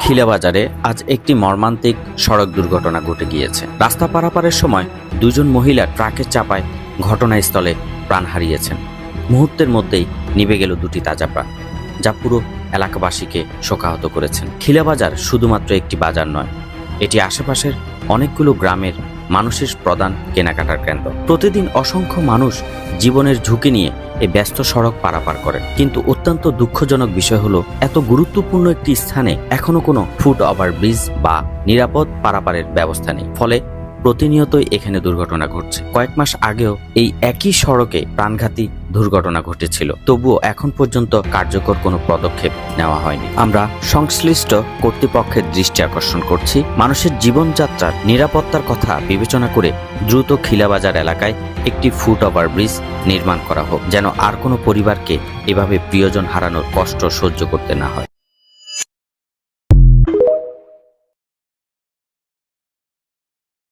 খিলাবাজারে আজ একটি মর্মান্তিক সড়ক দুর্ঘটনা ঘটে গিয়েছে। রাস্তা পারাপারের সময় দুজন মহিলা ট্রাকের চাপায় ঘটনাস্থলে প্রাণ হারিয়েছেন। মুহূর্তের মধ্যেই নিভে গেল দুটি তাজা প্রাণ, যা পুরো এলাকাবাসীকে শোকাহত করেছেন। খিলাবাজার শুধুমাত্র একটি বাজার নয়, এটি আশেপাশের অনেকগুলো গ্রামের মানুষের প্রধান কেনাকাটার কেন্দ্র। প্রতিদিন অসংখ্য মানুষ জীবনের ঝুঁকি নিয়ে এই ব্যস্ত সড়ক পারাপার করেন, কিন্তু অত্যন্ত দুঃখজনক বিষয় হলো এত গুরুত্বপূর্ণ একটি স্থানে এখনো কোনো ফুট ওভারব্রিজ বা নিরাপদ পারাপারের ব্যবস্থা নেই। ফলে প্রতিনিয়তই এখানে দুর্ঘটনা ঘটছে। কয়েক মাস আগেও এই একই সড়কে প্রাণঘাতী দুর্ঘটনা ঘটেছিল, তবুও এখন পর্যন্ত কার্যকর কোনো পদক্ষেপ নেওয়া হয়নি। আমরা সংশ্লিষ্ট কর্তৃপক্ষের দৃষ্টি আকর্ষণ করছি, মানুষের জীবনযাত্রার নিরাপত্তার কথা বিবেচনা করে দ্রুত খিলাবাজার এলাকায় একটি ফুট ওভারব্রিজ নির্মাণ করা হোক, যেন আর কোনো পরিবারকে এভাবে প্রিয়জন হারানোর কষ্ট সহ্য করতে না হয়।